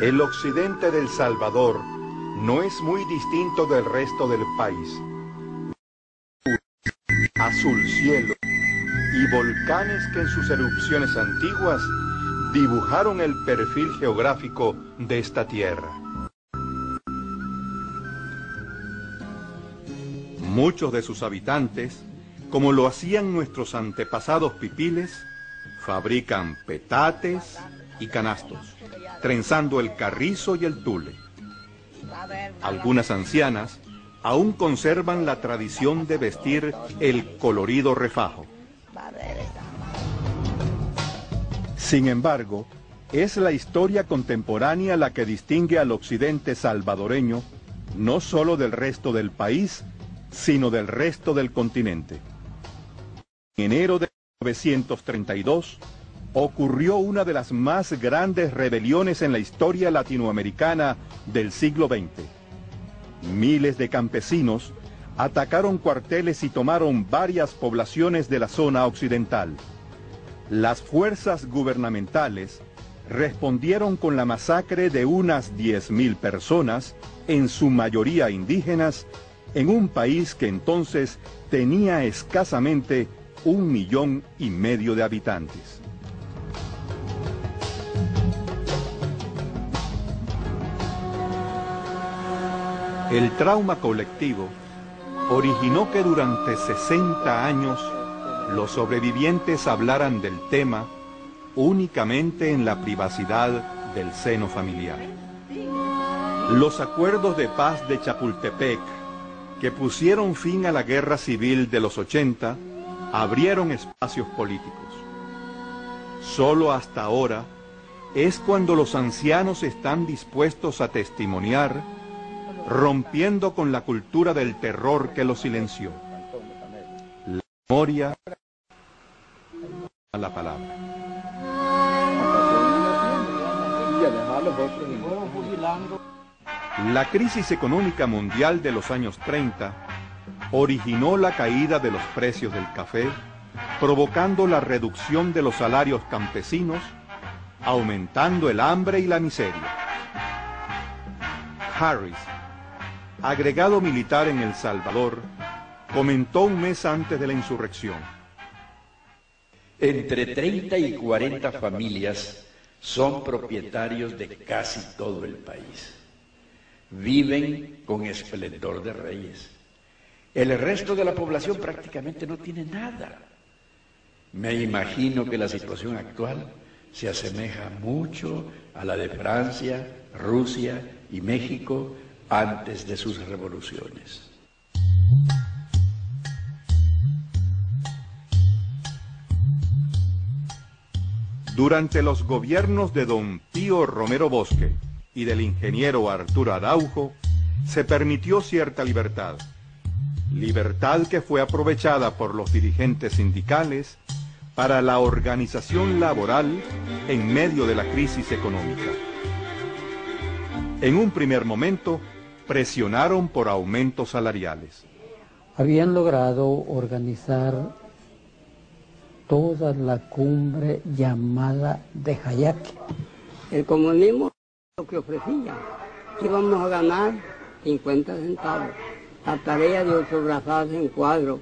El occidente del Salvador no es muy distinto del resto del país. Azul cielo y volcanes que en sus erupciones antiguas dibujaron el perfil geográfico de esta tierra. Muchos de sus habitantes, como lo hacían nuestros antepasados pipiles, fabrican petates y canastos, trenzando el carrizo y el tule. Algunas ancianas aún conservan la tradición de vestir el colorido refajo. Sin embargo, es la historia contemporánea la que distingue al occidente salvadoreño, no solo del resto del país, sino del resto del continente. En enero de 1932 ocurrió una de las más grandes rebeliones en la historia latinoamericana del siglo XX. Miles de campesinos atacaron cuarteles y tomaron varias poblaciones de la zona occidental. Las fuerzas gubernamentales respondieron con la masacre de unas 10.000 personas, en su mayoría indígenas, en un país que entonces tenía escasamente 1,5 millones de habitantes. El trauma colectivo originó que durante 60 años los sobrevivientes hablaran del tema únicamente en la privacidad del seno familiar. Los acuerdos de paz de Chapultepec, que pusieron fin a la guerra civil de los 80, abrieron espacios políticos. Solo hasta ahora es cuando los ancianos están dispuestos a testimoniar, rompiendo con la cultura del terror que los silenció. La memoria a la palabra. La crisis económica mundial de los años 30 originó la caída de los precios del café, provocando la reducción de los salarios campesinos, aumentando el hambre y la miseria. Harris, agregado militar en El Salvador, comentó un mes antes de la insurrección: entre 30 y 40 familias son propietarios de casi todo el país. Viven con esplendor de reyes. El resto de la población prácticamente no tiene nada. Me imagino que la situación actual se asemeja mucho a la de Francia, Rusia y México antes de sus revoluciones. Durante los gobiernos de don Pío Romero Bosque y del ingeniero Arturo Araujo, se permitió cierta libertad. Libertad que fue aprovechada por los dirigentes sindicales para la organización laboral en medio de la crisis económica. En un primer momento, presionaron por aumentos salariales. Habían logrado organizar toda la cumbre llamada de Jayaque. El comunismo lo que ofrecía, íbamos a ganar 50 centavos, la tarea de 8 brazadas en cuadro,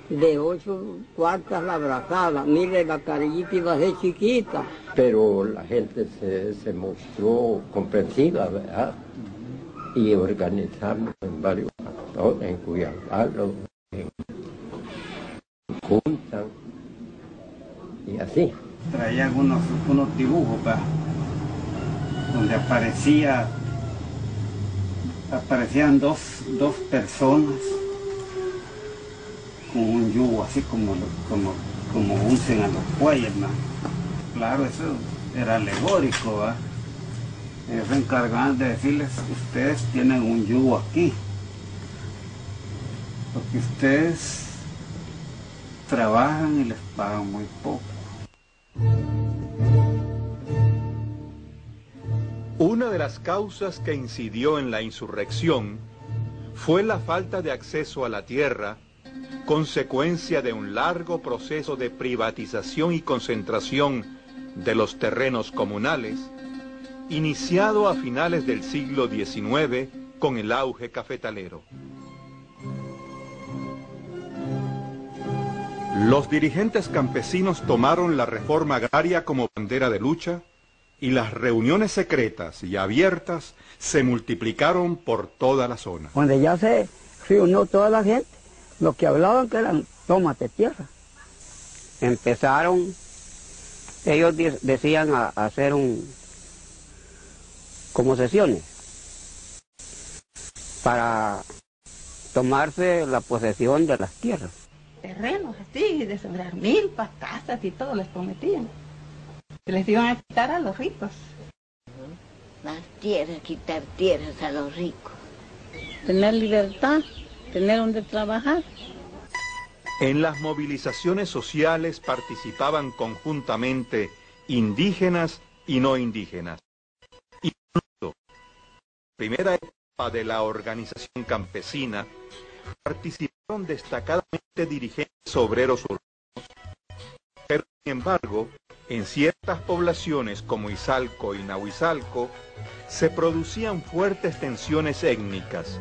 de 8 cuartas la brazada, mire la carillita iba a ser chiquita. Pero la gente se mostró comprensiva, ¿verdad? Y organizamos en varios factores, en Cuyabalo, en Junta, y así. Traían unos dibujos, ¿verdad? Donde aparecían dos personas con un yugo así como usen a los bueyes, ¿no? Claro, eso era alegórico, ¿verdad? Ellos se encargaban de decirles: ustedes tienen un yugo aquí, porque ustedes trabajan y les pagan muy poco. Una de las causas que incidió en la insurrección fue la falta de acceso a la tierra, consecuencia de un largo proceso de privatización y concentración de los terrenos comunales, iniciado a finales del siglo XIX con el auge cafetalero. Los dirigentes campesinos tomaron la reforma agraria como bandera de lucha y las reuniones secretas y abiertas se multiplicaron por toda la zona. Cuando ya se reunió toda la gente, lo que hablaban que eran tomas de tierra. Empezaron, ellos decían a hacer como sesiones para tomarse la posesión de las tierras. Terrenos así, de sembrar milpas, casas y todo les prometían. Que les iban a quitar a los ricos. Las tierras, quitar tierras a los ricos. Tener libertad, tener donde trabajar. En las movilizaciones sociales participaban conjuntamente indígenas y no indígenas. Incluso, en la primera etapa de la organización campesina, participaron destacadamente dirigentes obreros urbanos, pero sin embargo, en ciertas poblaciones como Izalco y Nahuizalco, se producían fuertes tensiones étnicas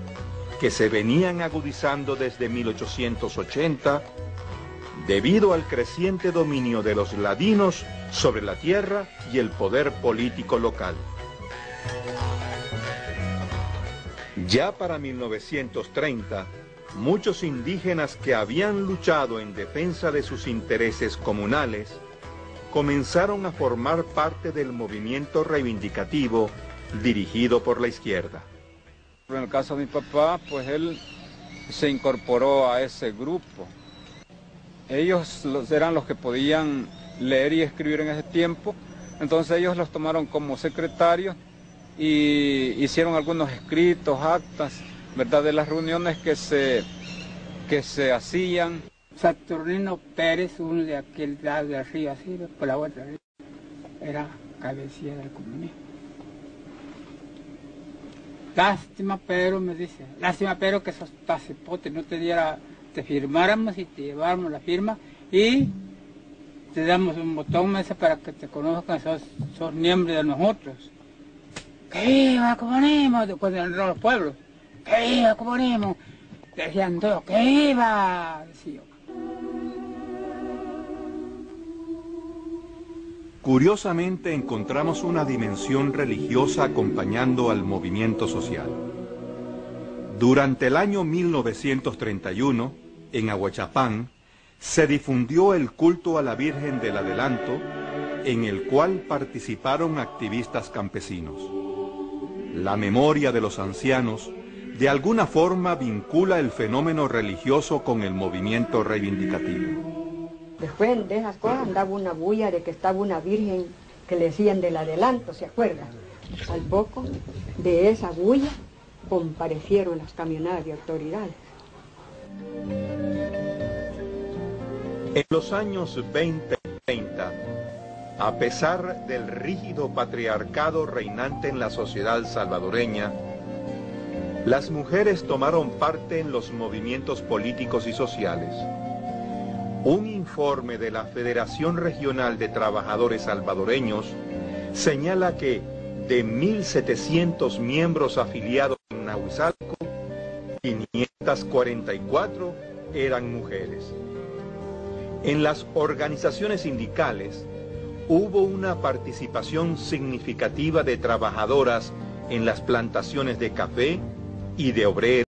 que se venían agudizando desde 1880 debido al creciente dominio de los ladinos sobre la tierra y el poder político local. Ya para 1930, muchos indígenas que habían luchado en defensa de sus intereses comunales comenzaron a formar parte del movimiento reivindicativo dirigido por la izquierda. En el caso de mi papá, pues él se incorporó a ese grupo. Ellos eran los que podían leer y escribir en ese tiempo, entonces ellos los tomaron como secretarios y hicieron algunos escritos, actas, ¿verdad?, de las reuniones que se hacían. Saturnino Pérez, uno de aquel lado de arriba, así, por la otra, era cabecilla del comunismo. Lástima, pero me dice, lástima, pero que esos tacipotes no te firmáramos y te lleváramos la firma y te damos un botón, me dice, para que te conozcan, sos miembros de nosotros. ¡Que viva el comunismo! Cuando entraron los pueblos, ¡que viva el comunismo! Decían todos, ¡que viva! Decía. Curiosamente encontramos una dimensión religiosa acompañando al movimiento social. Durante el año 1931, en Ahuachapán, se difundió el culto a la Virgen del Adelanto, en el cual participaron activistas campesinos. La memoria de los ancianos de alguna forma vincula el fenómeno religioso con el movimiento reivindicativo. Después de esas cosas andaba una bulla de que estaba una virgen que le decían del Adelanto, ¿se acuerdan? Al poco de esa bulla comparecieron las camionadas de autoridades. En los años 20 y 30, a pesar del rígido patriarcado reinante en la sociedad salvadoreña, las mujeres tomaron parte en los movimientos políticos y sociales. Un informe de la Federación Regional de Trabajadores Salvadoreños señala que de 1.700 miembros afiliados en Nahuizalco, 544 eran mujeres. En las organizaciones sindicales hubo una participación significativa de trabajadoras en las plantaciones de café y de obreros